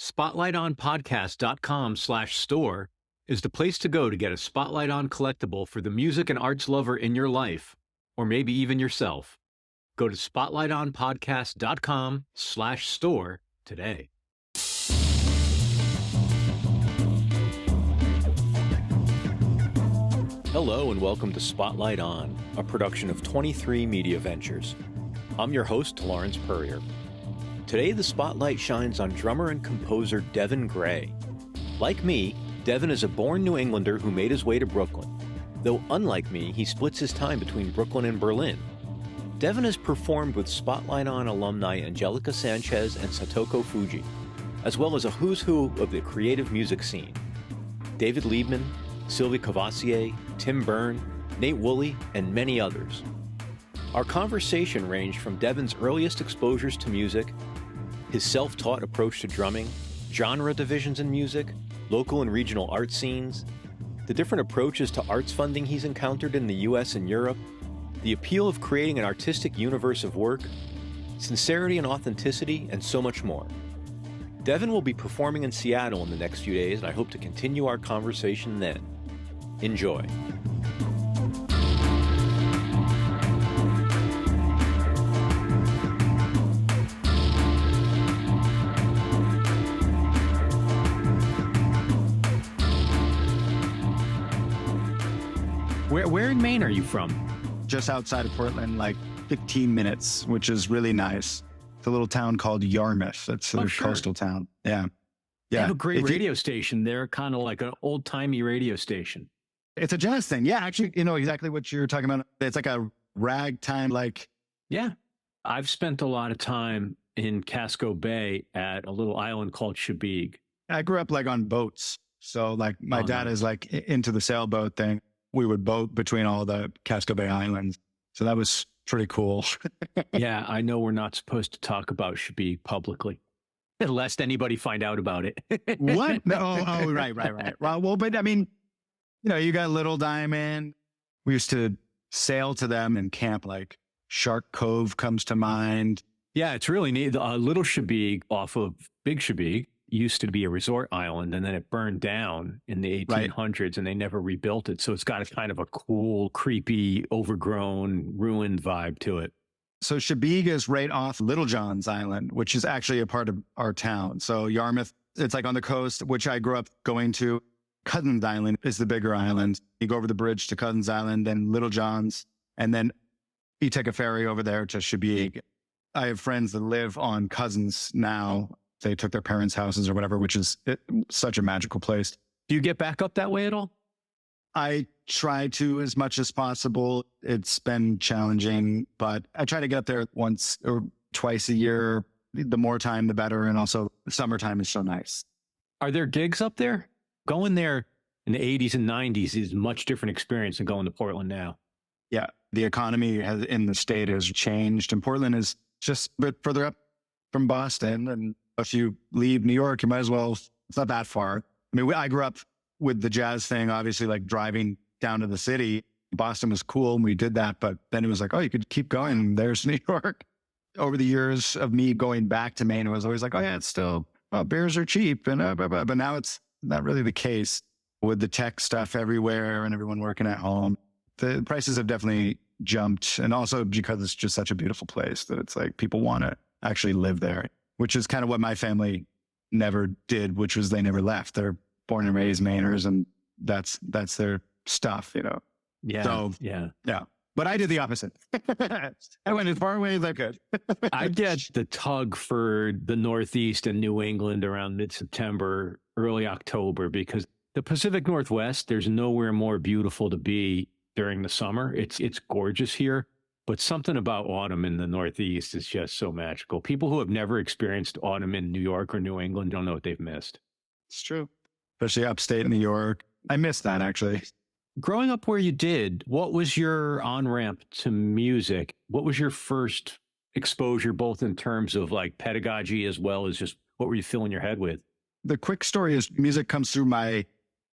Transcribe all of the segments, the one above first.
SpotlightOnPodcast.com/store is the place to go to get a Spotlight On collectible for the music and arts lover in your life, or maybe even yourself. Go to SpotlightOnPodcast.com/store today. Hello and welcome to Spotlight On, a production of 23 Media Ventures. I'm your host, Lawrence Purrier. Today, the spotlight shines on drummer and composer Devin Gray. Like me, Devin is a born New Englander who made his way to Brooklyn. Though unlike me, he splits his time between Brooklyn and Berlin. Devin has performed with Spotlight On alumni Angelica, Sanchez, and Satoko Fuji, as well as a who's who of the creative music scene. David Liebman, Sylvie Couvoisier, Tim Berne, Nate Wooley, and many others. Our conversation ranged from Devin's earliest exposures to music, his self-taught approach to drumming, genre divisions in music, local and regional art scenes, the different approaches to arts funding he's encountered in the US and Europe, the appeal of creating an artistic universe of work, sincerity and authenticity, and so much more. Devin will be performing in Seattle in the next few days, and I hope to continue our conversation then. Enjoy. Where in Maine are you from? Just outside of Portland, like 15 minutes, which is really nice. It's a little town called Yarmouth. It's a coastal town. Yeah. They have a great radio station. They're kind of like an old-timey radio station. It's a jazz thing. Yeah, actually, you know exactly what you're talking about. It's like a ragtime, like... Yeah. I've spent a lot of time in Casco Bay at a little island called Chebeague. I grew up like on boats. So like my dad is like into the sailboat thing. We would boat between all the Casco Bay Islands. So that was pretty cool. Yeah, I know we're not supposed to talk about Chebeague publicly, lest anybody find out about it. What? No, right. Well, but I mean, you know, you got Little Diamond. We used to sail to them and camp, like Shark Cove comes to mind. Yeah, it's really neat. Little Chebeague off of Big Chebeague used to be a resort island, and then it burned down in the 1800s, and they never rebuilt it. So it's got a kind of a cool, creepy, overgrown, ruined vibe to it. So Chebeague is right off Little John's Island, which is actually a part of our town. So Yarmouth, it's like on the coast, which I grew up going to. Cousins Island is the bigger island. You go over the bridge to Cousins Island, then Little John's, and then you take a ferry over there to Chebeague. I have friends that live on Cousins now. They took their parents' houses or whatever, which is such a magical place. Do you get back up that way at all? I try to as much as possible. It's been challenging, but I try to get up there once or twice a year. The more time, the better. And also the summertime is so nice. Are there gigs up there? Going there in the 80s and 90s is a much different experience than going to Portland now. Yeah. The economy in the state has changed, and Portland is just a bit further up from Boston. And if you leave New York, you might as well, it's not that far. I mean, I grew up with the jazz thing, obviously, like driving down to the city. Boston was cool and we did that, but then it was like, oh, you could keep going. There's New York. Over the years of me going back to Maine, it was always like, oh yeah, it's still, beers are cheap. And but now it's not really the case with the tech stuff everywhere and everyone working at home. The prices have definitely jumped. And also because it's just such a beautiful place that it's like people want to actually live there, which is kind of what my family never did, which was they never left. They're born and raised Mainers, and that's their stuff, you know? Yeah. So, yeah. But I did the opposite. I went as far away as I could. I get the tug for the Northeast and New England around mid-September, early October, because the Pacific Northwest, there's nowhere more beautiful to be during the summer. It's gorgeous here. But something about autumn in the Northeast is just so magical. People who have never experienced autumn in New York or New England don't know what they've missed. It's true. Especially upstate New York. I missed that, actually. Growing up where you did, what was your on-ramp to music? What was your first exposure, both in terms of like pedagogy as well as just what were you filling your head with? The quick story is music comes through my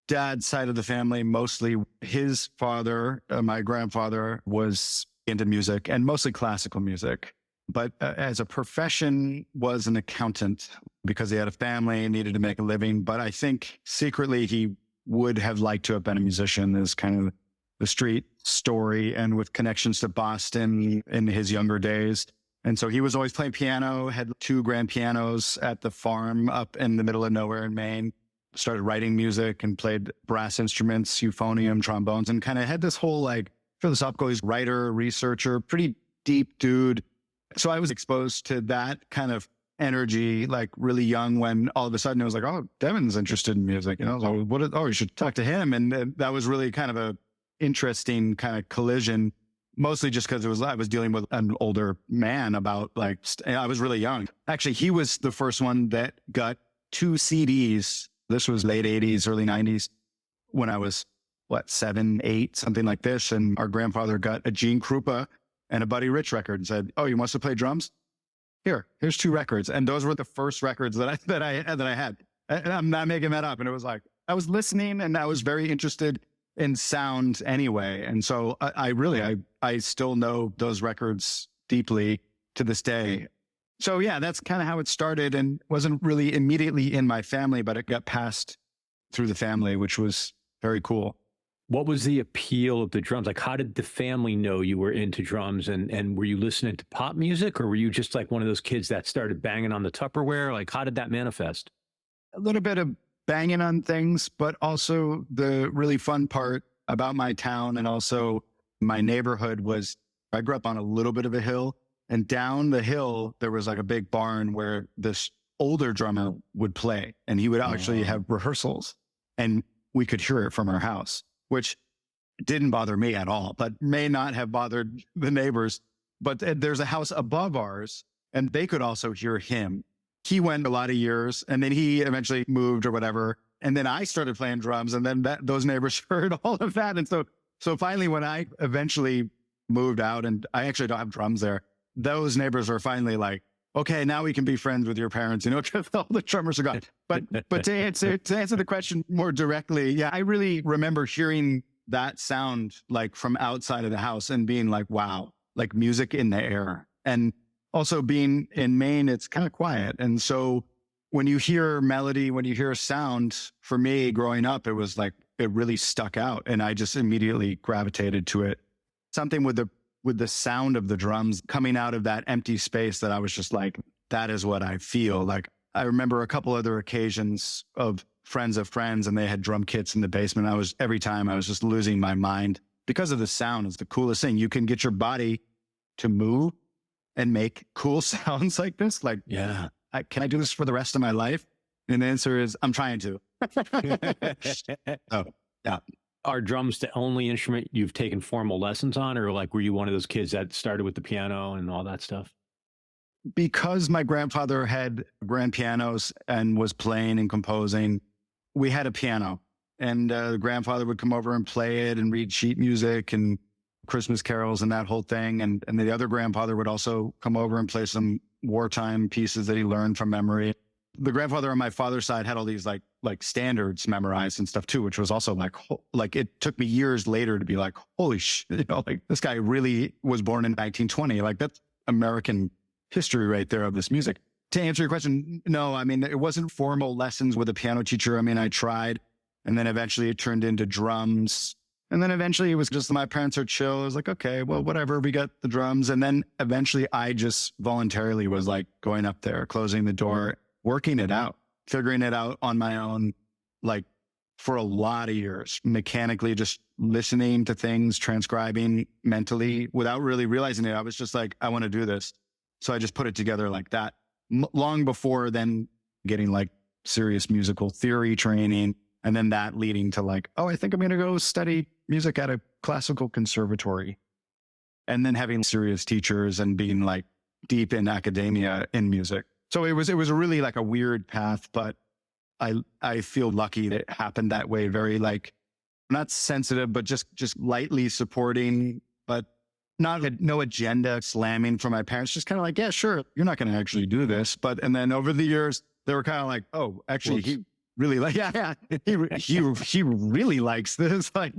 dad's side of the family. Mostly his father, my grandfather, was into music and mostly classical music. but as a profession was an accountant because he had a family and needed to make a living. But I think secretly he would have liked to have been a musician, is kind of the street story, and with connections to Boston in his younger days. And so he was always playing piano, had 2 grand pianos at the farm up in the middle of nowhere in Maine, started writing music and played brass instruments, euphonium, trombones, and kind of had this whole like philosophical, he's writer, researcher, pretty deep dude. So I was exposed to that kind of energy, like really young, when all of a sudden it was like, oh, Devin's interested in music. So you should talk to him. And that was really kind of a interesting kind of collision, mostly just because I was dealing with an older man about I was really young. Actually, he was the first one that got 2 CDs. This was late 80s, early 90s, when I was, 7, 8, something like this. And our grandfather got a Gene Krupa and a Buddy Rich record and said, oh, you want to play drums? Here's 2 records. And those were the first records that I had. And I'm not making that up. And it was like, I was listening and I was very interested in sound anyway. And so I still know those records deeply to this day. So yeah, that's kind of how it started, and wasn't really immediately in my family, but it got passed through the family, which was very cool. What was the appeal of the drums? Like, how did the family know you were into drums, and were you listening to pop music, or were you just like one of those kids that started banging on the Tupperware? Like, how did that manifest? A little bit of banging on things, but also the really fun part about my town and also my neighborhood was I grew up on a little bit of a hill, and down the hill, there was like a big barn where this older drummer would play, and he would actually have rehearsals, and we could hear it from our house, which didn't bother me at all, but may not have bothered the neighbors. But there's a house above ours, and they could also hear him. He went a lot of years, and then he eventually moved or whatever. And then I started playing drums, and then those neighbors heard all of that. And so finally, when I eventually moved out, and I actually don't have drums there, those neighbors were finally like, okay, now we can be friends with your parents, because all the drummers are gone. But to answer the question more directly, yeah, I really remember hearing that sound like from outside of the house and being like, wow, like music in the air. And also being in Maine, it's kind of quiet. And so when you hear melody, when you hear sound, for me growing up, it was like, it really stuck out. And I just immediately gravitated to it. Something with the sound of the drums coming out of that empty space that I was just like, that is what I feel. Like, I remember a couple other occasions of friends, and they had drum kits in the basement. Every time I was just losing my mind because of the sound. It's the coolest thing. You can get your body to move and make cool sounds like this. Like, yeah, can I do this for the rest of my life? And the answer is, I'm trying to. Oh, yeah. Are drums the only instrument you've taken formal lessons on, or like, were you one of those kids that started with the piano and all that stuff? Because my grandfather had grand pianos and was playing and composing, we had a piano, and the grandfather would come over and play it and read sheet music and Christmas carols and that whole thing. And the other grandfather would also come over and play some wartime pieces that he learned from memory. The grandfather on my father's side had all these like standards memorized and stuff too, which was also like it took me years later to be like, holy shit, like this guy really was born in 1920. Like, that's American history right there of this music. To answer your question, no, I mean, it wasn't formal lessons with a piano teacher. I mean, I tried, and then eventually it turned into drums. And then eventually it was just, my parents are chill. I was like, okay, well, whatever, we got the drums. And then eventually I just voluntarily was like going up there, closing the door, working it out, figuring it out on my own, like for a lot of years, mechanically, just listening to things, transcribing mentally without really realizing it. I was just like, I want to do this. So I just put it together like that. Long before then getting like serious musical theory training, and then that leading to like, oh, I think I'm going to go study music at a classical conservatory, and then having serious teachers and being like deep in academia in music. So it was really like a weird path, but I feel lucky that it happened that way. Very like, not sensitive, but just lightly supporting, but no agenda slamming from my parents. Just kind of like, yeah, sure, you're not going to actually do this. And then over the years, they were kind of like, oh, actually, he really like, he really likes this. Like,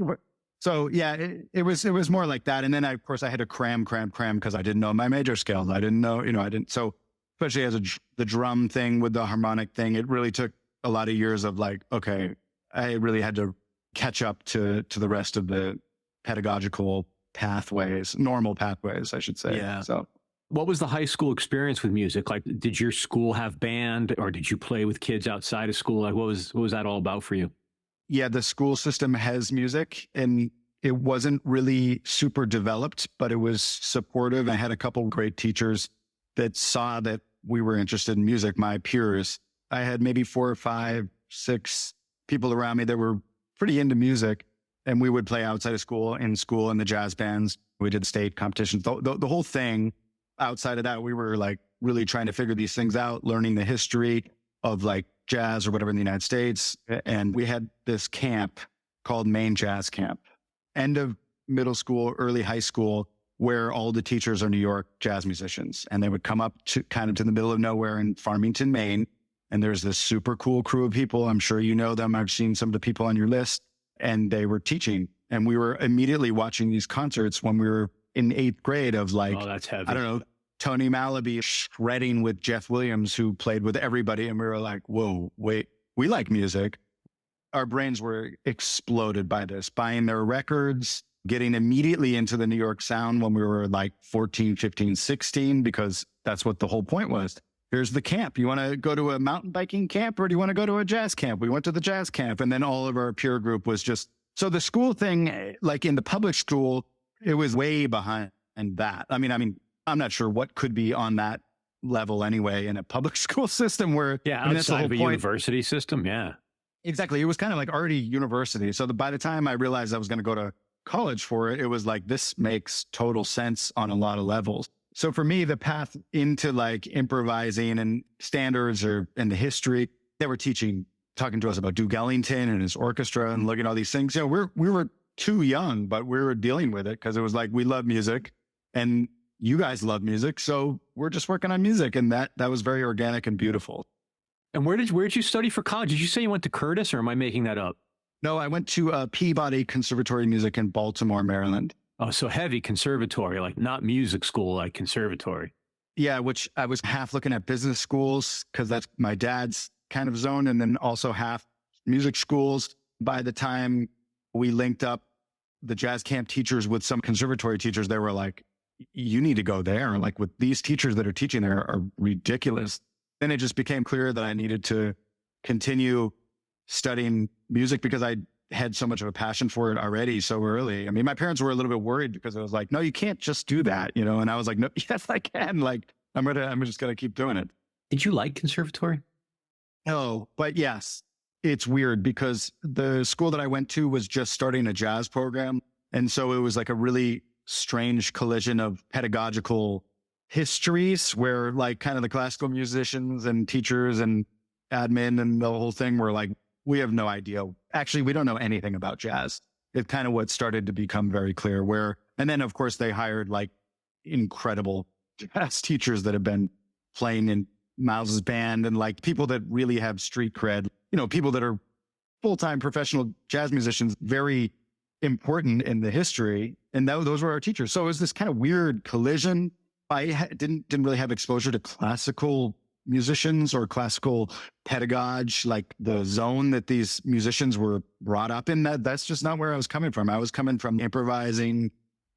So yeah, it was more like that. And then of course I had to cram because I didn't know my major scales. I didn't know, I didn't. So especially as the drum thing with the harmonic thing, it really took a lot of years of like, okay, I really had to catch up to the rest of the pedagogical pathways, normal pathways, I should say. Yeah. So what was the high school experience with music? Like, did your school have band, or did you play with kids outside of school? Like, what was that all about for you? Yeah, the school system has music, and it wasn't really super developed, but it was supportive. I had a couple great teachers that saw that we were interested in music, my peers. I had maybe 4 or 5, 6 people around me that were pretty into music, and we would play outside of school, in the jazz bands. We did state competitions, the whole thing. Outside of that, we were like really trying to figure these things out, learning the history of like jazz or whatever in the United States. And we had this camp called Maine Jazz Camp, end of middle school, early high school, where all the teachers are New York jazz musicians. And they would come up to kind of to the middle of nowhere in Farmington, Maine. And there's this super cool crew of people. I'm sure you know them. I've seen some of the people on your list, and they were teaching. And we were immediately watching these concerts when we were in 8th grade of like, oh, that's heavy. I don't know, Tony Malaby shredding with Jeff Williams, who played with everybody. And we were like, whoa, wait, we like music. Our brains were exploded by this, buying their records, getting immediately into the New York sound when we were like 14, 15, 16, because that's what the whole point was. Here's the camp. You want to go to a mountain biking camp, or do you want to go to a jazz camp? We went to the jazz camp. And then all of our peer group was just, so the school thing, like in the public school, it was way behind that. I mean, I'm not sure what could be on that level anyway in a public school system where, yeah, I mean, that's the outside whole of a point. university system. Yeah, Exactly. It was kind of like already university. So by the time I realized I was going to go to college for it, it was like, this makes total sense on a lot of levels. So for me, the path into like improvising and standards and the history, they were talking to us about Duke Ellington and his orchestra and looking at all these things. You know, we were too young, but we were dealing with it because it was like, we love music and you guys love music. So we're just working on music. And that was very organic and beautiful. And where did you study for college? Did you say you went to Curtis, or am I making that up? No, I went to Peabody Conservatory of Music in Baltimore, Maryland. Oh, so heavy conservatory, like not music school, like conservatory. Yeah, which I was half looking at business schools because that's my dad's kind of zone, and then also half music schools. By the time we linked up the jazz camp teachers with some conservatory teachers, they were like, you need to go there. Like, with these teachers that are teaching there are ridiculous. Then it just became clear that I needed to continue studying music because I had so much of a passion for it already so early. I mean, my parents were a little bit worried because I was like, no, you can't just do that, you know? And I was like, no, yes, I can. Like, I'm just going to keep doing it. Did you like conservatory? No, but yes, it's weird because the school that I went to was just starting a jazz program. And so it was like a really strange collision of pedagogical histories where like kind of the classical musicians and teachers and admin and the whole thing were like, we have no idea. Actually, we don't know anything about jazz. It's kind of what started to become very clear and then of course they hired like incredible jazz teachers that have been playing in Miles's band and like people that really have street cred, you know, people that are full-time professional jazz musicians, very important in the history. And those were our teachers. So it was this kind of weird collision. I didn't really have exposure to classical musicians or classical pedagogy, like the zone that these musicians were brought up in. That's just not where I was coming from. I was coming from improvising,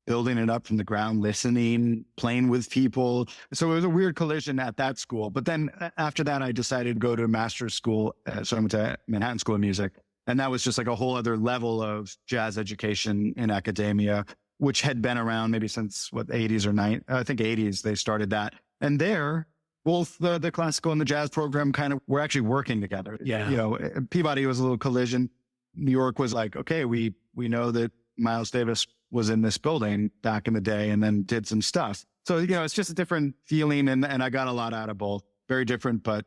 building it up from the ground, listening, playing with people. So it was a weird collision at that school. But then after that, I decided to go to master's school. So I went to Manhattan School of Music. And that was just like a whole other level of jazz education in academia, which had been around maybe since 80s or 90s. I think 80s, they started that. And there, both the classical and the jazz program kind of were actually working together. Yeah. You know, Peabody was a little collision. New York was like, okay, we know that Miles Davis was in this building back in the day and then did some stuff. So, you know, it's just a different feeling. And I got a lot out of both. Very different, but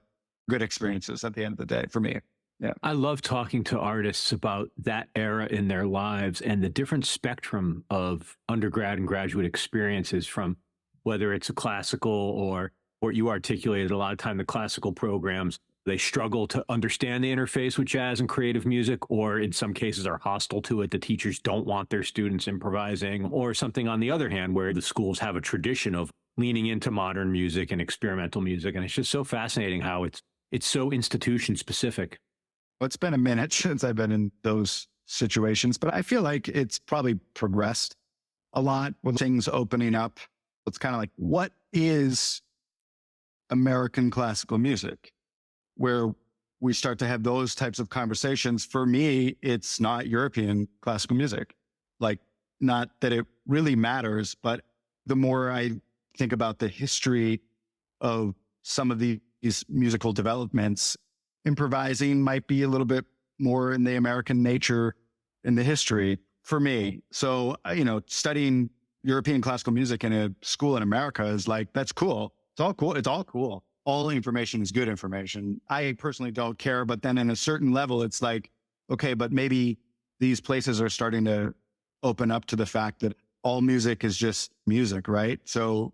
good experiences at the end of the day for me. Yeah. I love talking to artists about that era in their lives and the different spectrum of undergrad and graduate experiences, from whether it's a classical or you articulated a lot of time, the classical programs, they struggle to understand the interface with jazz and creative music, or in some cases are hostile to it. The teachers don't want their students improvising, or something on the other hand, where the schools have a tradition of leaning into modern music and experimental music. And it's just so fascinating how it's so institution specific. Well, it's been a minute since I've been in those situations, but I feel like it's probably progressed a lot with things opening up. It's kind of like, what is American classical music? Where we start to have those types of conversations. For me, it's not European classical music. Like, not that it really matters, but the more I think about the history of some of these musical developments, improvising might be a little bit more in the American nature in the history for me. So, studying European classical music in a school in America is like, that's cool. It's all cool. It's all cool. All information is good information. I personally don't care. But then in a certain level, it's like, okay, but maybe these places are starting to open up to the fact that all music is just music, right? So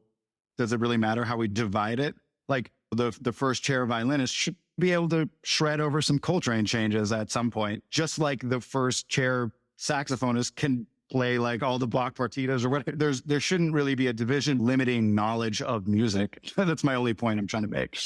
does it really matter how we divide it? Like the first chair violinist should be able to shred over some Coltrane changes at some point, just like the first chair saxophonist can play like all the Bach partitas or whatever. There shouldn't really be a division limiting knowledge of music. That's my only point I'm trying to make.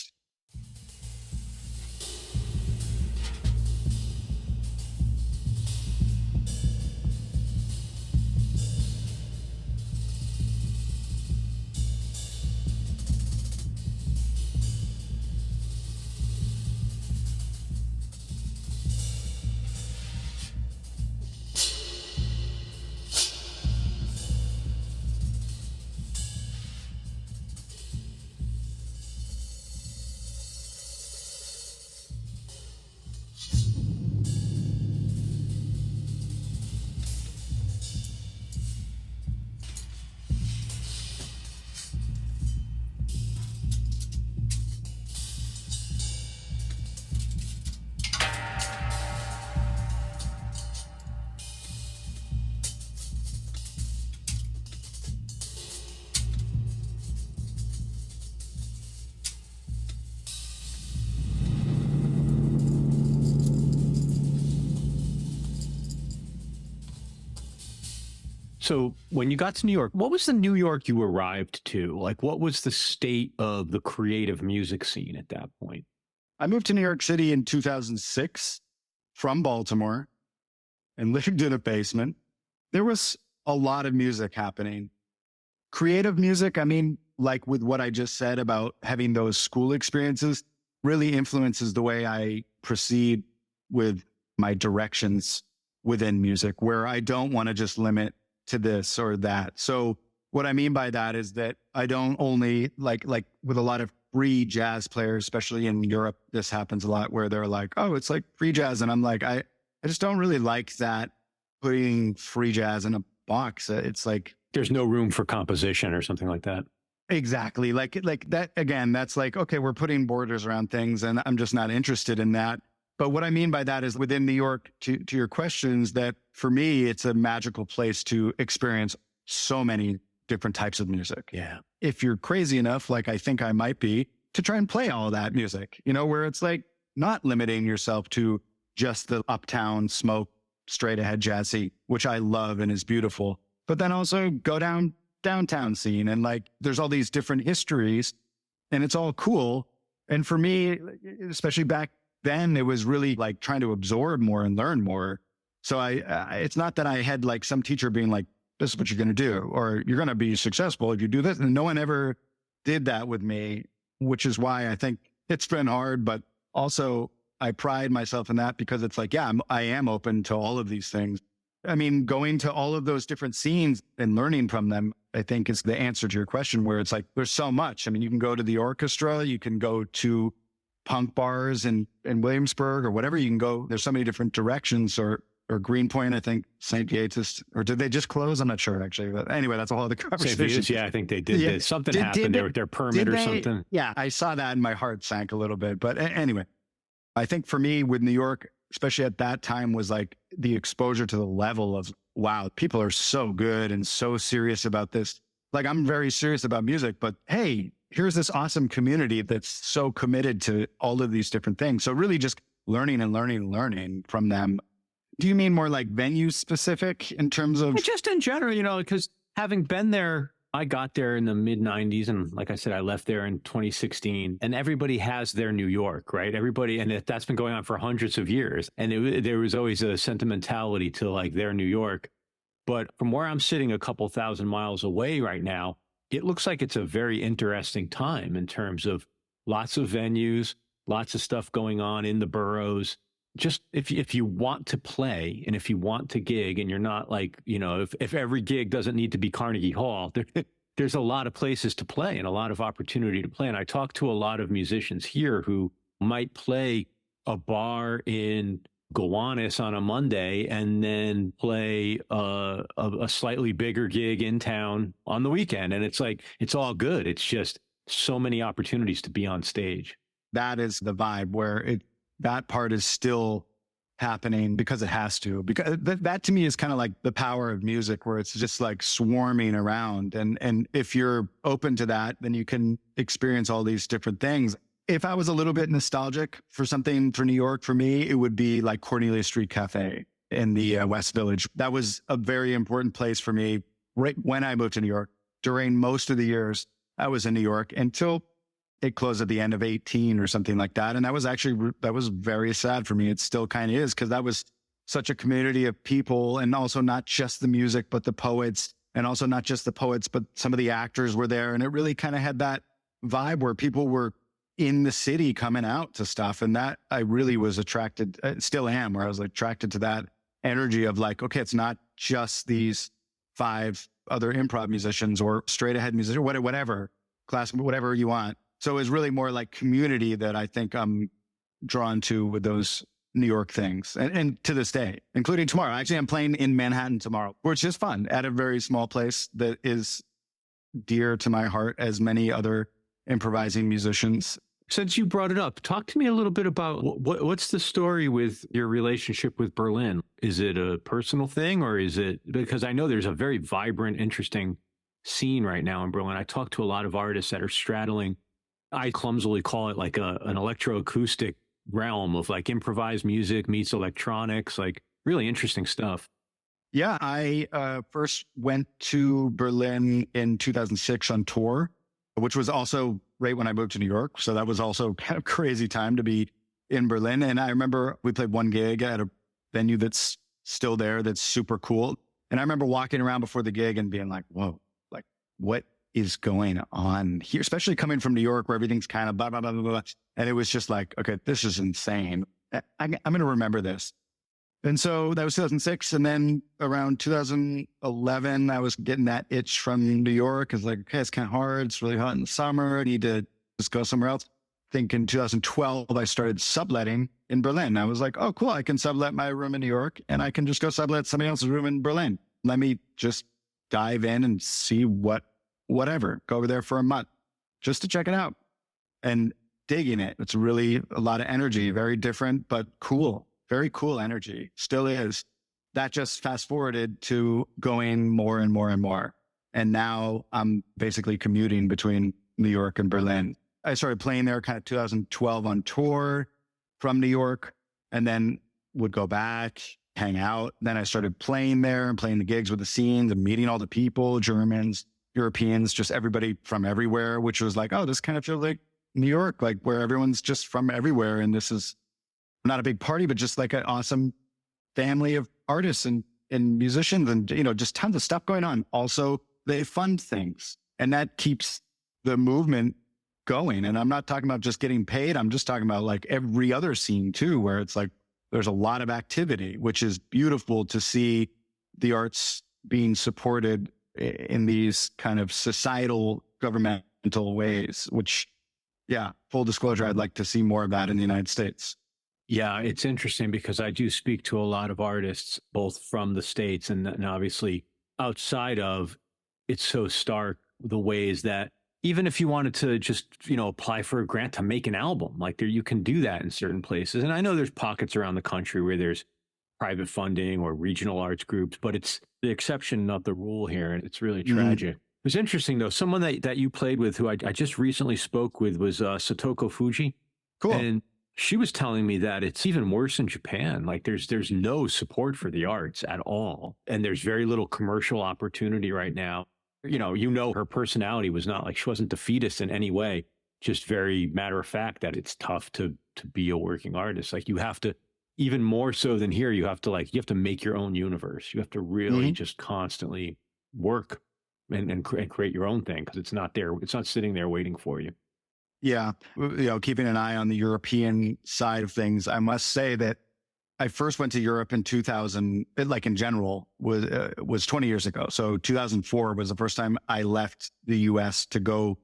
So when you got to New York, what was the New York you arrived to? Like, what was the state of the creative music scene at that point? I moved to New York City in 2006 from Baltimore and lived in a basement. There was a lot of music happening. Creative music, I mean, like with what I just said about having those school experiences, really influences the way I proceed with my directions within music, where I don't want to just limit to this or that. So what I mean by that is that I don't only like with a lot of free jazz players, especially in Europe, this happens a lot where they're like, oh, it's like free jazz. And I'm like, I just don't really like that, putting free jazz in a box. It's like, there's no room for composition or something like that. Exactly. Like that, again, that's like, okay, we're putting borders around things and I'm just not interested in that. But what I mean by that is within New York, to your questions, that for me, it's a magical place to experience so many different types of music. Yeah. If you're crazy enough, like I think I might be, to try and play all that music, where it's like not limiting yourself to just the uptown smoke, straight ahead jazzy, which I love and is beautiful, but then also go downtown scene. And like, there's all these different histories and it's all cool. And for me, especially back then, it was really like trying to absorb more and learn more. So it's not that I had like some teacher being like, this is what you're going to do, or you're going to be successful if you do this. And no one ever did that with me, which is why I think it's been hard, but also I pride myself in that because it's like, yeah, I am open to all of these things. I mean, going to all of those different scenes and learning from them, I think is the answer to your question, where it's like, there's so much. I mean, you can go to the orchestra, you can go to punk bars in Williamsburg or whatever you can go. There's so many different directions, or Greenpoint, I think St. Viatus, or did they just close? I'm not sure actually, but anyway, that's a whole other conversation. St. Viatus, yeah, I think they did. Yeah. Something happened there with their permit or something. Yeah, I saw that and my heart sank a little bit. But anyway, I think for me with New York, especially at that time, was like the exposure to the level of, wow, people are so good and so serious about this. Like, I'm very serious about music, but hey, here's this awesome community that's so committed to all of these different things. So really just learning and learning and learning from them. Do you mean more like venue specific in terms of? Just in general, because having been there, I got there in the mid 90s. And like I said, I left there in 2016, and everybody has their New York, right? Everybody. And that's been going on for hundreds of years. And there was always a sentimentality to like their New York. But from where I'm sitting a couple thousand miles away right now, it looks like it's a very interesting time in terms of lots of venues, lots of stuff going on in the boroughs. Just if you want to play and if you want to gig, and you're not like, if every gig doesn't need to be Carnegie Hall, there's a lot of places to play and a lot of opportunity to play. And I talk to a lot of musicians here who might play a bar in Gowanus on a Monday and then play a slightly bigger gig in town on the weekend. And it's like, it's all good. It's just so many opportunities to be on stage. That is the vibe where that part is still happening because it has to, because that to me is kind of like the power of music, where it's just like swarming around. And if you're open to that, then you can experience all these different things. If I was a little bit nostalgic for something for New York, for me, it would be like Cornelia Street Cafe in the West Village. That was a very important place for me right when I moved to New York. During most of the years I was in New York until it closed at the end of 18 or something like that. And that was very sad for me. It still kind of is, because that was such a community of people, and also not just the music, but the poets, and also not just the poets, but some of the actors were there. And it really kind of had that vibe where people were in the city coming out to stuff. And that I really was attracted, still am, where I was attracted to that energy of like, okay, it's not just these 5 other improv musicians or straight ahead musicians, whatever, classical, whatever you want. So it was really more like community that I think I'm drawn to with those New York things. And to this day, including tomorrow. Actually, I'm playing in Manhattan tomorrow, which is fun, at a very small place that is dear to my heart, as many other improvising musicians. Since you brought it up, talk to me a little bit about what's the story with your relationship with Berlin? Is it a personal thing, or is it, because I know there's a very vibrant, interesting scene right now in Berlin. I talk to a lot of artists that are straddling, I clumsily call it like an electroacoustic realm of like improvised music meets electronics, like really interesting stuff. Yeah, I first went to Berlin in 2006 on tour, which was also right when I moved to New York. So that was also kind of crazy time to be in Berlin. And I remember we played one gig at a venue that's still there, that's super cool. And I remember walking around before the gig and being like, whoa, like what is going on here, especially coming from New York, where everything's kind of blah, blah, blah, blah, blah. And it was just like, okay, this is insane. I'm going to remember this. And so that was 2006. And then around 2011, I was getting that itch from New York. It's like, okay, it's kind of hard. It's really hot in the summer. I need to just go somewhere else. I think in 2012, I started subletting in Berlin. I was like, oh, cool. I can sublet my room in New York, and I can just go sublet somebody else's room in Berlin. Let me just dive in and see whatever, go over there for a month just to check it out, and digging it. It's really a lot of energy, very different, but cool, very cool energy. Still is. That just fast forwarded to going more and more and more. And now I'm basically commuting between New York and Berlin. I started playing there kind of 2012 on tour from New York, and then would go back, hang out. Then I started playing there and playing the gigs with the scenes and meeting all the people, Germans, Europeans, just everybody from everywhere, which was like, oh, this kind of feels like New York, like where everyone's just from everywhere. And this is not a big party, but just like an awesome family of artists and musicians, and, just tons of stuff going on. Also, they fund things, and that keeps the movement going. And I'm not talking about just getting paid. I'm just talking about like every other scene too, where it's like, there's a lot of activity, which is beautiful to see the arts being supported in these kind of societal governmental ways, which, yeah, full disclosure, I'd like to see more of that in the United States. Yeah, it's interesting because I do speak to a lot of artists, both from the States and obviously outside of. It's so stark the ways that even if you wanted to just, apply for a grant to make an album, like you can do that in certain places. And I know there's pockets around the country where there's private funding or regional arts groups, but it's the exception, not the rule here. And it's really tragic. was interesting though. Someone that you played with who I just recently spoke with was Satoko Fuji. Cool. And she was telling me that it's even worse in Japan. Like there's no support for the arts at all. And there's very little commercial opportunity right now. Her personality was not like, she wasn't defeatist in any way, just very matter of fact that it's tough to be a working artist. Like you have to, even more so than here, you have to make your own universe. You have to really just constantly work and create your own thing, because it's not there. It's not sitting there waiting for you. Yeah. Keeping an eye on the European side of things, I must say that I first went to Europe in 2000, like in general, was 20 years ago. So 2004 was the first time I left the US to go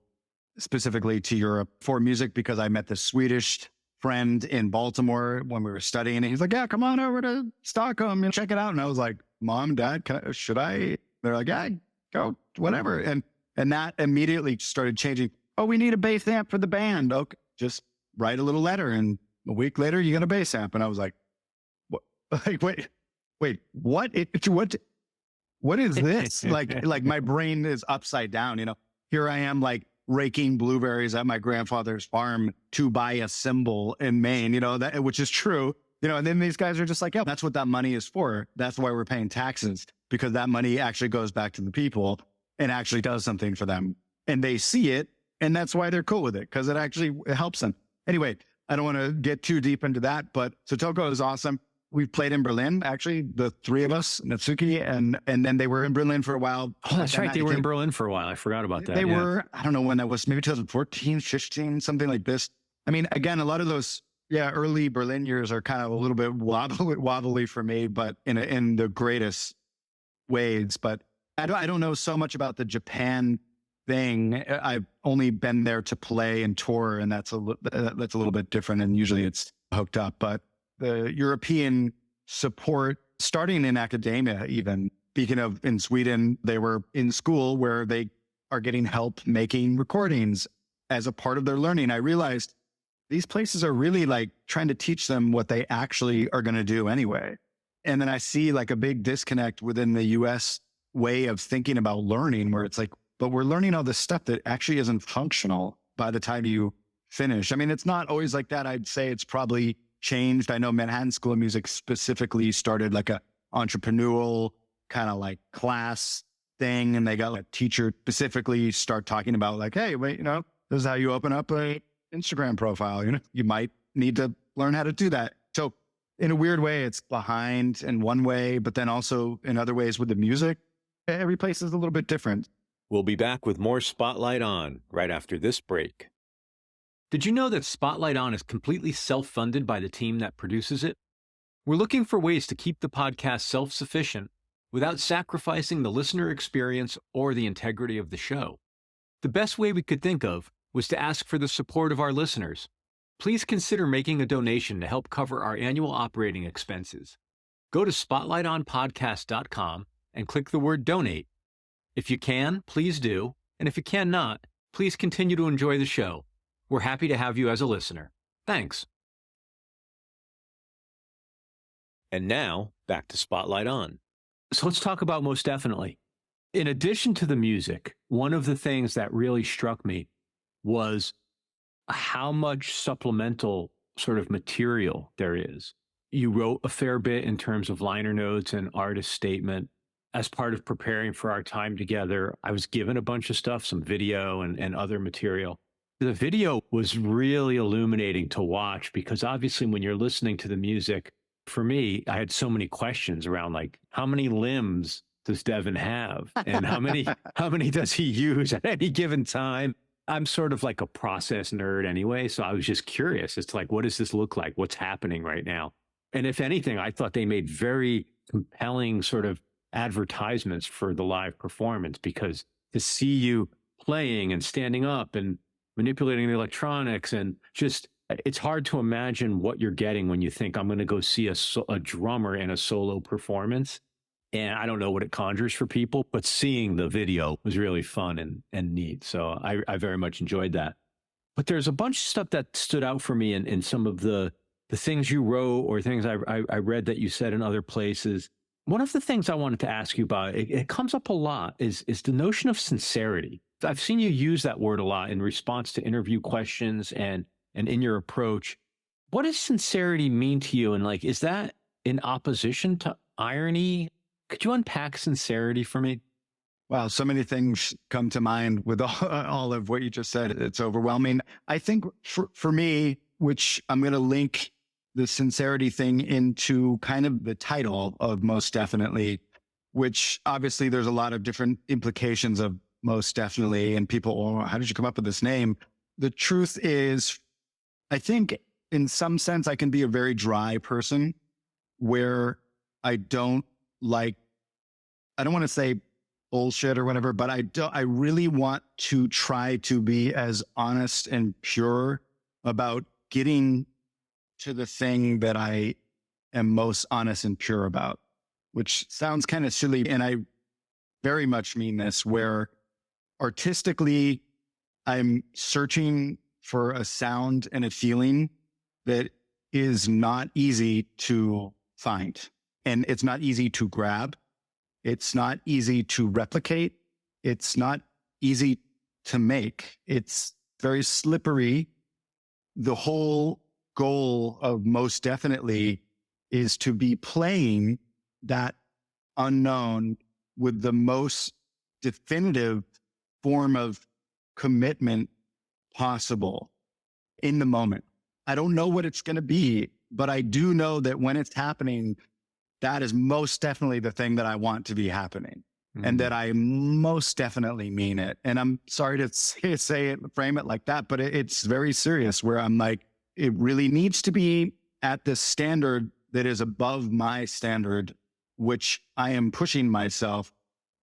specifically to Europe for music, because I met this Swedish friend in Baltimore when we were studying. And he's like, yeah, come on over to Stockholm and check it out. And I was like, Mom, Dad, should I? They're like, yeah, go, whatever. And that immediately started changing. Oh, we need a bass amp for the band. Okay, just write a little letter. And a week later, you got a bass amp. And I was like, what? Like, wait, what is this? like my brain is upside down. Here I am, like raking blueberries at my grandfather's farm to buy a cymbal in Maine, which is true, and then these guys are just like, yeah, that's what that money is for. That's why we're paying taxes, because that money actually goes back to the people and actually does something for them. And they see it. And that's why they're cool with it, because it helps them. Anyway, I don't want to get too deep into that, but Satoko is awesome. We've played in Berlin, actually, the three of us, Natsuki, and then they were in Berlin for a while. Oh, that's right. They were in Berlin for a while. I forgot about that. They were, I don't know when that was, maybe 2014, 15, something like this. I mean, again, a lot of those, early Berlin years are kind of a little bit wobbly for me, but in the greatest ways. But I don't know so much about the Japan thing. I've only been there to play and tour, and that's a little bit different. And usually it's hooked up. But the European support, starting in academia, even speaking of in Sweden, they were in school where they are getting help making recordings as a part of their learning. I realized these places are really like trying to teach them what they actually are going to do anyway. And then I see like a big disconnect within the US way of thinking about learning, where it's like, but we're learning all this stuff that actually isn't functional by the time you finish. I mean, it's not always like that. I'd say it's probably changed. I know Manhattan School of Music specifically started like a entrepreneurial kind of like class thing. And they got a teacher specifically start talking about like, hey, wait, this is how you open up a Instagram profile. You might need to learn how to do that. So in a weird way, it's behind in one way, but then also in other ways with the music, every place is a little bit different. We'll be back with more Spotlight On right after this break. Did you know that Spotlight On is completely self-funded by the team that produces it? We're looking for ways to keep the podcast self-sufficient without sacrificing the listener experience or the integrity of the show. The best way we could think of was to ask for the support of our listeners. Please consider making a donation to help cover our annual operating expenses. Go to spotlightonpodcast.com and click the word donate. If you can, please do. And if you cannot, please continue to enjoy the show. We're happy to have you as a listener. Thanks. And now, back to Spotlight On. So let's talk about Most Definitely. In addition to the music, one of the things that really struck me was how much supplemental sort of material there is. You wrote a fair bit in terms of liner notes and artist statement. As part of preparing for our time together, I was given a bunch of stuff, some video and other material. The video was really illuminating to watch, because obviously when you're listening to the music, for me, I had so many questions around like, how many limbs does Devin have? And how many does he use at any given time? I'm sort of like a process nerd anyway. So I was just curious as to like, what does this look like? What's happening right now? And if anything, I thought they made very compelling sort of advertisements for the live performance, because to see you playing and standing up and manipulating the electronics, and just, it's hard to imagine what you're getting when you think I'm going to go see a drummer in a solo performance. And I don't know what it conjures for people, but seeing the video was really fun and neat. So I very much enjoyed that. But there's a bunch of stuff that stood out for me in some of the things you wrote or things I read that you said in other places. One of the things I wanted to ask you about, it comes up a lot, is the notion of sincerity. I've seen you use that word a lot in response to interview questions and in your approach. What does sincerity mean to you? And like, is that in opposition to irony? Could you unpack sincerity for me? Wow, so many things come to mind with all of what you just said. It's overwhelming. I think for me, which I'm going to link the sincerity thing into kind of the title of Most Definitely, which obviously there's a lot of different implications of Most Definitely. And people, oh, how did you come up with this name? The truth is, I think in some sense, I can be a very dry person where I don't want to say bullshit or whatever, but I really want to try to be as honest and pure about getting to the thing that I am most honest and pure about, which sounds kind of silly. And I very much mean this, where artistically, I'm searching for a sound and a feeling that is not easy to find. And it's not easy to grab. It's not easy to replicate. It's not easy to make. It's very slippery. The whole goal of Most Definitely is to be playing that unknown with the most definitive form of commitment possible in the moment. I don't know what it's going to be, but I do know that when it's happening, that is most definitely the thing that I want to be happening, and that I most definitely mean it. And I'm sorry to say it, frame it like that, but it's very serious, where I'm like, it really needs to be at this standard that is above my standard, which I am pushing myself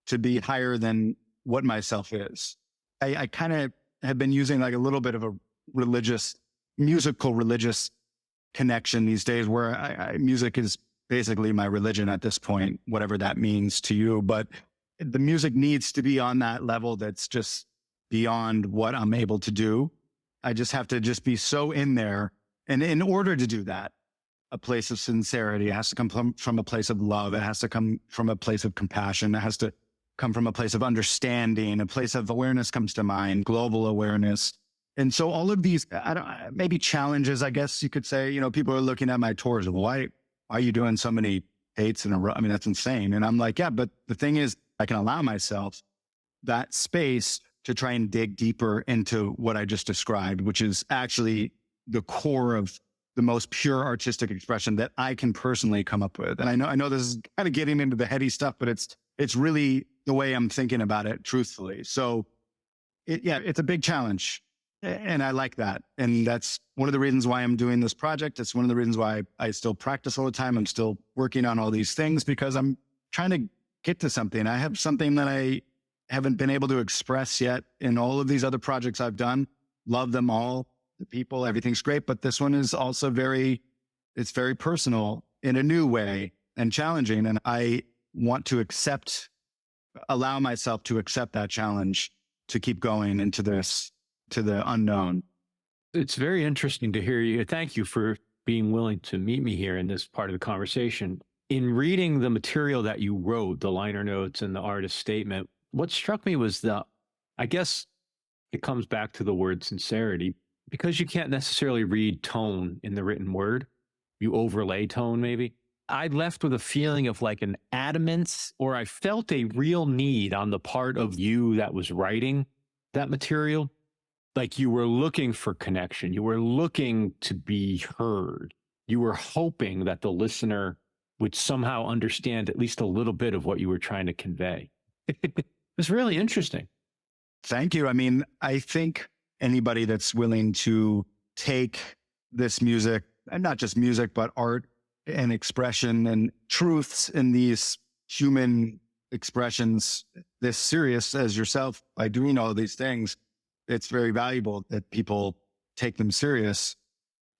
to be higher than what myself is. I kind of have been using like a little bit of a musical religious connection these days, where music is basically my religion at this point, whatever that means to you. But the music needs to be on that level that's just beyond what I'm able to do. I just have to just be so in there. And in order to do that, a place of sincerity, it has to come from a place of love. It has to come from a place of compassion. It has to come from a place of understanding. A place of awareness comes to mind, global awareness. And so all of these, maybe challenges, I guess you could say, people are looking at my tours. Why are you doing so many dates in a row? I mean, that's insane. And I'm like, yeah, but the thing is, I can allow myself that space to try and dig deeper into what I just described, which is actually the core of the most pure artistic expression that I can personally come up with. And I know this is kind of getting into the heady stuff, but it's really the way I'm thinking about it, truthfully. So it's a big challenge. And I like that. And that's one of the reasons why I'm doing this project. It's one of the reasons why I still practice all the time. I'm still working on all these things, because I'm trying to get to something. I have something that I haven't been able to express yet in all of these other projects I've done. Love them all. The people, everything's great. But this one is also it's very personal in a new way and challenging. And I want to allow myself to accept that challenge, to keep going into this, to the unknown. It's very interesting to hear you. Thank you for being willing to meet me here in this part of the conversation. In reading the material that you wrote, the liner notes and the artist statement, what struck me was I guess it comes back to the word sincerity, because you can't necessarily read tone in the written word. You overlay tone, maybe. I left with a feeling of like an adamance, or I felt a real need on the part of you that was writing that material. Like you were looking for connection. You were looking to be heard. You were hoping that the listener would somehow understand at least a little bit of what you were trying to convey. It was really interesting. Thank you. I mean, I think anybody that's willing to take this music, and not just music, but art and expression and truths in these human expressions, this serious as yourself, by doing all these things, it's very valuable that people take them serious.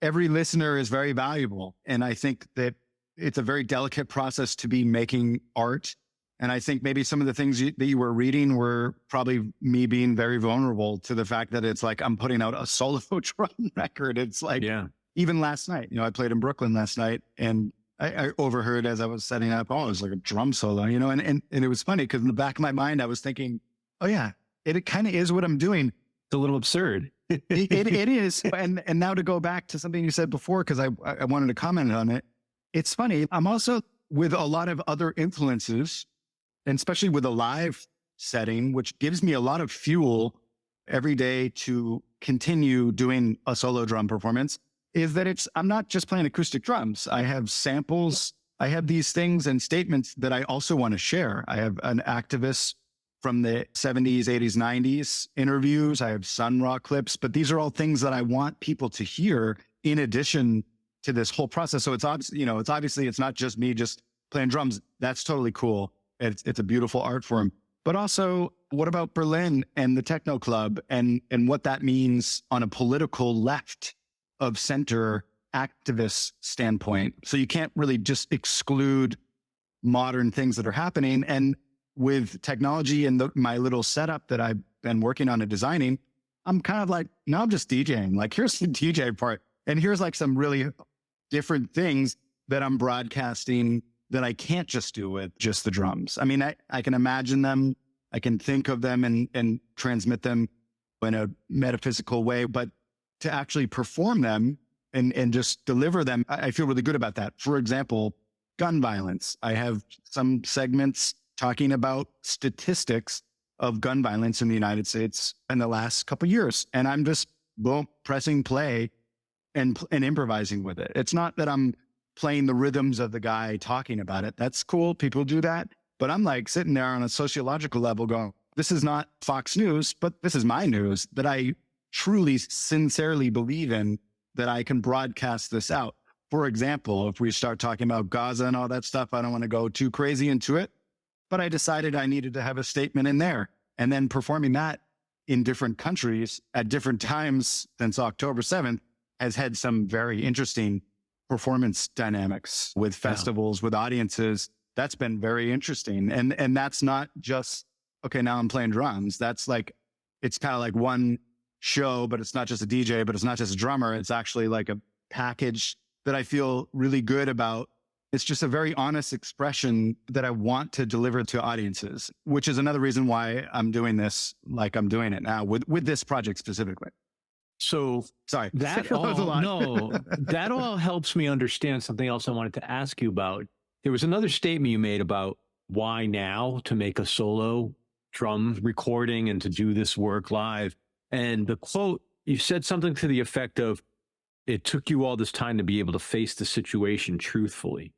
Every listener is very valuable. And I think that it's a very delicate process to be making art. And I think maybe some of the things that you were reading were probably me being very vulnerable to the fact that it's like I'm putting out a solo drum record. It's like, yeah. Even last night, I played in Brooklyn last night, and I overheard as I was setting up, oh, it was like a drum solo, and it was funny because in the back of my mind, I was thinking, oh yeah, it kind of is what I'm doing. It's a little absurd. It is. And now to go back to something you said before, because I wanted to comment on it. It's funny. I'm also with a lot of other influences, and especially with a live setting, which gives me a lot of fuel every day to continue doing a solo drum performance, is that I'm not just playing acoustic drums. I have samples. I have these things and statements that I also want to share. I have an activist from the 70s, 80s, 90s interviews. I have Sun Ra clips, but these are all things that I want people to hear in addition to this whole process. So it's obviously it's not just me just playing drums. That's totally cool. It's a beautiful art form. But also, what about Berlin and the techno club and what that means on a political left of center activist standpoint? So you can't really just exclude modern things that are happening. And with technology and my little setup that I've been working on and designing, I'm kind of like, no, I'm just DJing. Like, here's the DJ part. And here's like some really different things that I'm broadcasting that I can't just do with just the drums. I mean, I can imagine them. I can think of them and transmit them in a metaphysical way, but to actually perform them and just deliver them, I feel really good about that. For example, gun violence. I have some segments talking about statistics of gun violence in the United States in the last couple of years. And I'm just pressing play and improvising with it. It's not that I'm playing the rhythms of the guy talking about it. That's cool. People do that. But I'm like sitting there on a sociological level going, this is not Fox News, but this is my news that I truly, sincerely believe in, that I can broadcast this out. For example, if we start talking about Gaza and all that stuff, I don't want to go too crazy into it, but I decided I needed to have a statement in there. And then performing that in different countries at different times since October 7th has had some very interesting performance dynamics with festivals, with audiences. That's been very interesting. And that's not just, okay, now I'm playing drums. That's like, it's kind of like one show, but it's not just a DJ, but it's not just a drummer. It's actually like a package that I feel really good about. It's just a very honest expression that I want to deliver to audiences, which is another reason why I'm doing this like I'm doing it now with this project specifically. So sorry, that all helps me understand something else I wanted to ask you about. There was another statement you made about why now to make a solo drum recording and to do this work live. And the quote, you said something to the effect of, it took you all this time to be able to face the situation truthfully.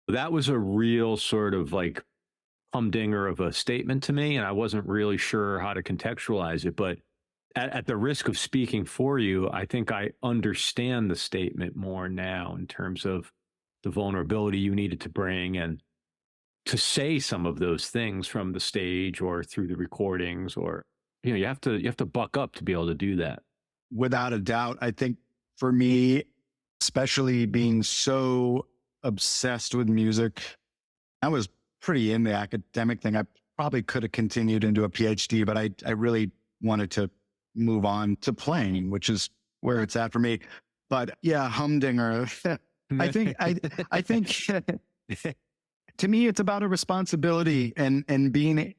That was a real sort of like humdinger of a statement to me, and I wasn't really sure how to contextualize it. But at the risk of speaking for you, I think I understand the statement more now in terms of the vulnerability you needed to bring and to say some of those things from the stage or through the recordings, or you have to buck up to be able to do that. Without a doubt, I think for me, especially being so obsessed with music, I was pretty in the academic thing. I probably could have continued into a PhD, but I really wanted to move on to playing, which is where it's at for me. But yeah, humdinger. I think to me, it's about a responsibility and being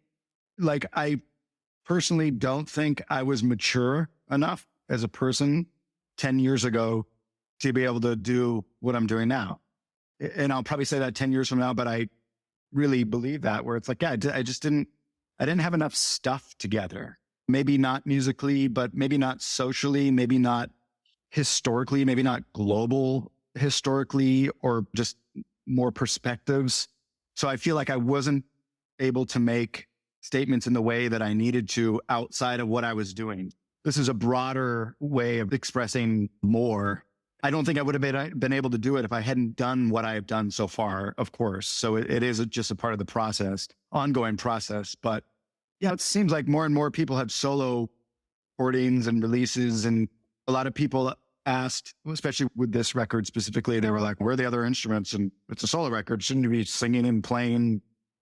like, I personally don't think I was mature enough as a person 10 years ago to be able to do what I'm doing now. And I'll probably say that 10 years from now, but I really believe that, where it's like, yeah, I didn't have enough stuff together. Maybe not musically, but maybe not socially, maybe not historically, maybe not global historically, or just more perspectives. So I feel like I wasn't able to make statements in the way that I needed to outside of what I was doing. This is a broader way of expressing more. I don't think I would have been able to do it if I hadn't done what I have done so far, of course. So it is just a part of the process, ongoing process. But yeah, it seems like more and more people have solo recordings and releases. And a lot of people asked, especially with this record specifically, they were like, where are the other instruments? And it's a solo record. Shouldn't you be singing and playing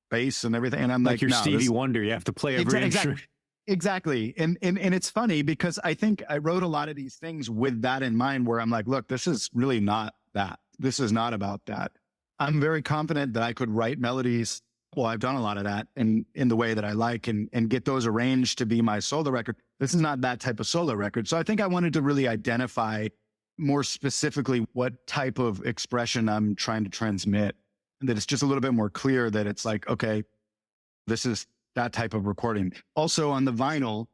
bass and everything? And I'm like, you're no, Stevie Wonder. You have to play every instrument. Exactly. And it's funny because I think I wrote a lot of these things with that in mind, where I'm like, look, this is really not that. This is not about that. I'm very confident that I could write melodies. Well, I've done a lot of that in the way that I like and get those arranged to be my solo record. This is not that type of solo record. So I think I wanted to really identify more specifically what type of expression I'm trying to transmit. And that it's just a little bit more clear that it's like, okay, this is that type of recording. Also on the vinyl,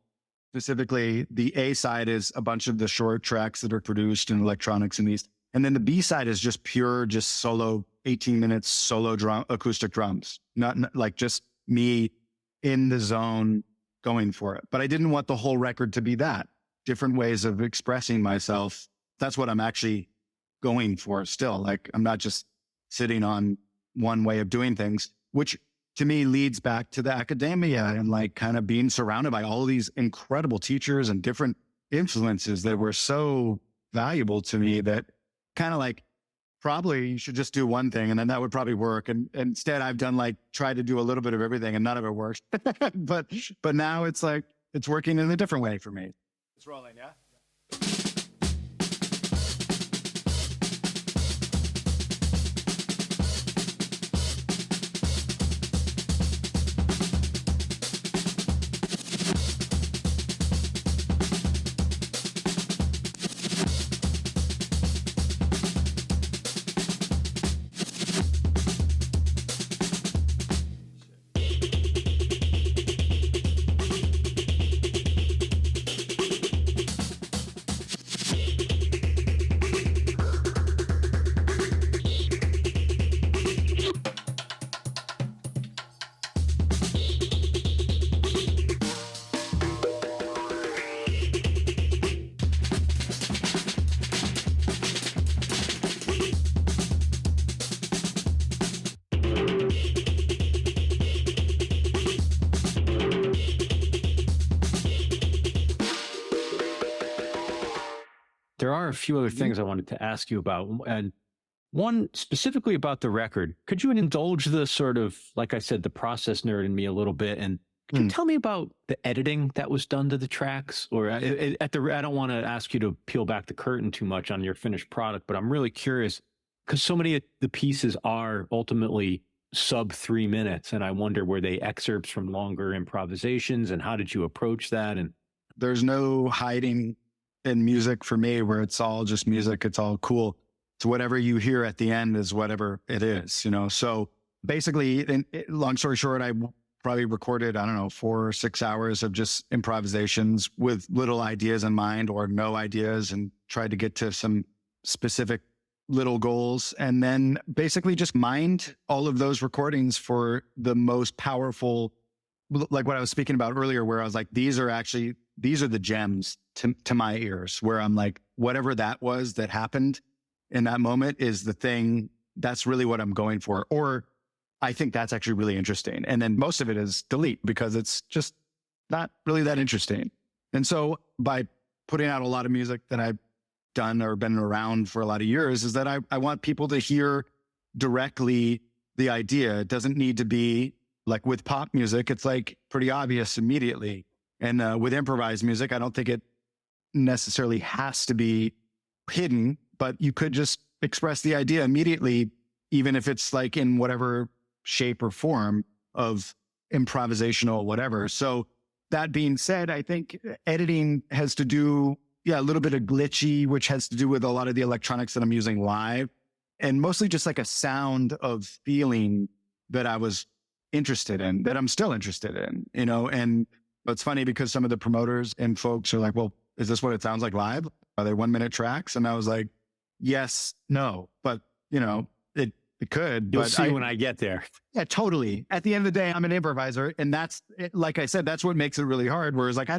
specifically, the A side is a bunch of the short tracks that are produced in electronics and these. And then the B side is just pure, just solo, 18 minutes solo drum, acoustic drums, not like just me in the zone going for it. But I didn't want the whole record to be that. Different ways of expressing myself. That's what I'm actually going for still. Like, I'm not just sitting on one way of doing things, which to me leads back to the academia and like kind of being surrounded by all these incredible teachers and different influences that were so valuable to me that kind of like, probably you should just do one thing and then that would probably work. And instead I've done like, tried to do a little bit of everything and none of it works. but now it's like, it's working in a different way for me. It's rolling. Yeah. There are a few other things I wanted to ask you about. And one specifically about the record. Could you indulge the sort of, like I said, the process nerd in me a little bit? And could you tell me about the editing that was done to the tracks? Or I don't want to ask you to peel back the curtain too much on your finished product, but I'm really curious because so many of the pieces are ultimately sub 3 minutes. And I wonder, were they excerpts from longer improvisations and how did you approach that? And there's no hiding in music for me where it's all just music. It's all cool. So whatever you hear at the end is whatever it is, you know? So basically, long story short, I probably recorded, I don't know, 4 or 6 hours of just improvisations with little ideas in mind or no ideas and tried to get to some specific little goals. And then basically just mined all of those recordings for the most powerful, like what I was speaking about earlier, where I was like, these are the gems to my ears, where I'm like, whatever that was that happened in that moment is the thing. That's really what I'm going for. Or I think that's actually really interesting. And then most of it is delete because it's just not really that interesting. And so by putting out a lot of music that I've done or been around for a lot of years is that I want people to hear directly the idea. It doesn't need to be like with pop music. It's like pretty obvious immediately. And with improvised music, I don't think it necessarily has to be hidden, but you could just express the idea immediately, even if it's like in whatever shape or form of improvisational, whatever. So that being said, I think editing has to do, a little bit of glitchy, which has to do with a lot of the electronics that I'm using live, and mostly just like a sound of feeling that I was interested in, that I'm still interested in, you know. And it's funny because some of the promoters and folks are like, well, is this what it sounds like live? Are they 1 minute tracks? And I was like, yes, no, but you know, it could. You'll see when I get there. Yeah, totally. At the end of the day, I'm an improviser. And that's, like I said, that's what makes it really hard. Whereas like, I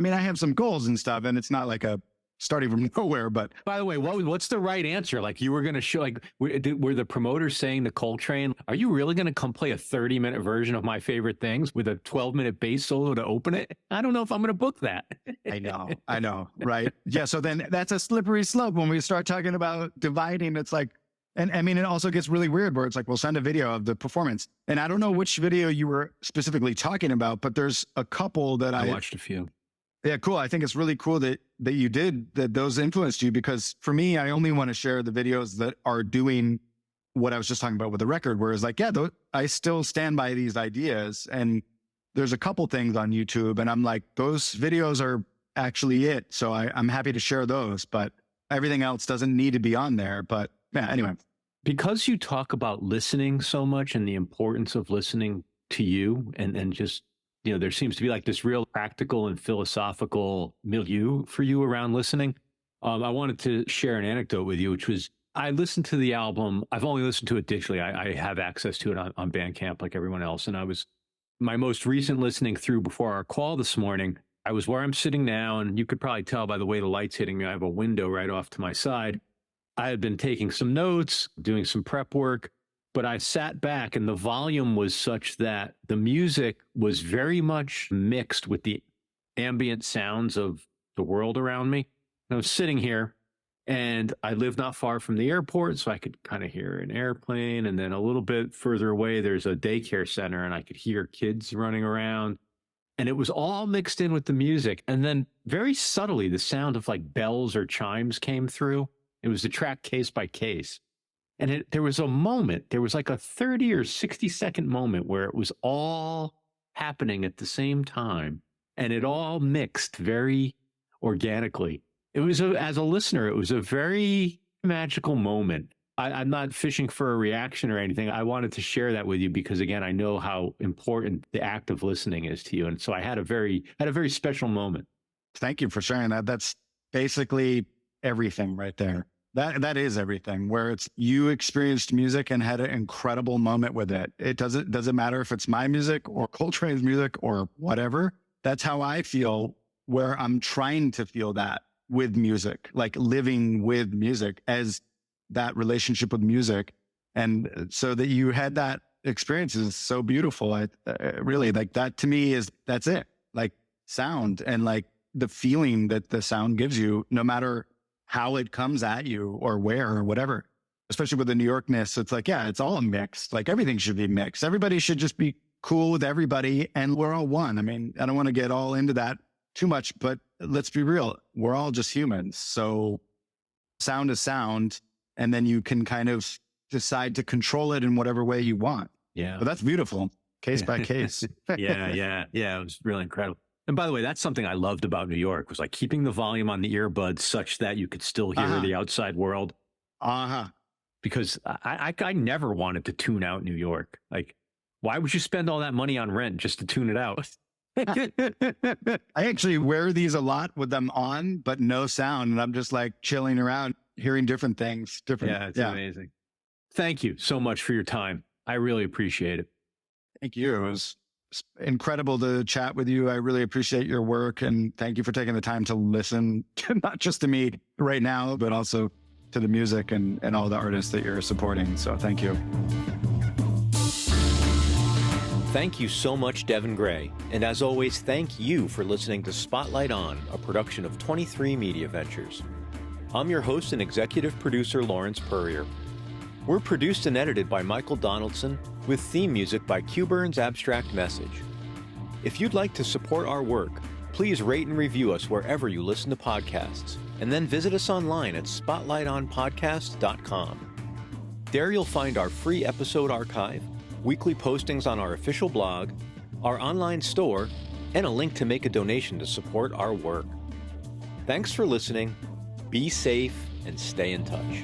have some goals and stuff, and it's not like a starting from nowhere. But by the way, what's the right answer? Like, you were going to show, like, were the promoters saying to Coltrane, are you really going to come play a 30-minute version of My Favorite Things with a 12-minute bass solo to open it? I don't know if I'm going to book that. I know. Right. Yeah. So then that's a slippery slope when we start talking about dividing. It's like, and I mean, it also gets really weird where it's like, we'll send a video of the performance. And I don't know which video you were specifically talking about, but there's a couple that I watched a few. Yeah, cool. I think it's really cool that you did, that those influenced you, because for me, I only want to share the videos that are doing what I was just talking about with the record, where it's like, yeah, I still stand by these ideas. And there's a couple things on YouTube, and I'm like, those videos are actually it. So I'm happy to share those, but everything else doesn't need to be on there. But yeah, anyway. Because you talk about listening so much and the importance of listening to you, and just, there seems to be like this real practical and philosophical milieu for you around listening. I wanted to share an anecdote with you, which was, I listened to the album. I've only listened to it digitally. I have access to it on Bandcamp like everyone else. And my most recent listening through before our call this morning, I was where I'm sitting now, and you could probably tell by the way the light's hitting me. I have a window right off to my side. I had been taking some notes, doing some prep work, but I sat back and the volume was such that the music was very much mixed with the ambient sounds of the world around me. And I was sitting here, and I live not far from the airport, so I could kind of hear an airplane. And then a little bit further away, there's a daycare center, and I could hear kids running around. And it was all mixed in with the music. And then very subtly, the sound of like bells or chimes came through. It was the track case by case. And there was a moment, there was like a 30 or 60-second moment where it was all happening at the same time. And it all mixed very organically. It was, as a listener, it was a very magical moment. I'm not fishing for a reaction or anything. I wanted to share that with you because, again, I know how important the act of listening is to you. And so I had a very special moment. Thank you for sharing that. That's basically everything right there. That is everything, where it's you experienced music and had an incredible moment with it. It doesn't matter if it's my music or Coltrane's music or whatever. That's how I feel, where I'm trying to feel that with music, like living with music as that relationship with music. And so that you had that experience is so beautiful. I really, like, that to me that's it. Like sound and like the feeling that the sound gives you, no matter how it comes at you or where or whatever, especially with the New Yorkness. It's like, yeah, it's all mixed. Like everything should be mixed. Everybody should just be cool with everybody. And we're all one. I mean, I don't want to get all into that too much, but let's be real. We're all just humans. So sound is sound. And then you can kind of decide to control it in whatever way you want. Yeah. But that's beautiful. Case by case. Yeah. It was really incredible. And by the way, that's something I loved about New York, was like keeping the volume on the earbuds such that you could still hear the outside world. Because I never wanted to tune out New York. Like, why would you spend all that money on rent just to tune it out? I actually wear these a lot with them on, but no sound. And I'm just like chilling around, hearing different things. Yeah, it's amazing. Thank you so much for your time. I really appreciate it. Thank you. It was incredible to chat with you. I really appreciate your work, and thank you for taking the time to listen to, not just to me right now, but also to the music and all the artists that you're supporting. So thank you. Thank you so much, Devin Gray. And as always, thank you for listening to Spotlight On, a production of 23 Media Ventures. I'm your host and executive producer, Lawrence Purrier. We're produced and edited by Michael Donaldson, with theme music by Q-Burn's Abstract Message. If you'd like to support our work, please rate and review us wherever you listen to podcasts, and then visit us online at spotlightonpodcast.com. There you'll find our free episode archive, weekly postings on our official blog, our online store, and a link to make a donation to support our work. Thanks for listening, be safe, and stay in touch.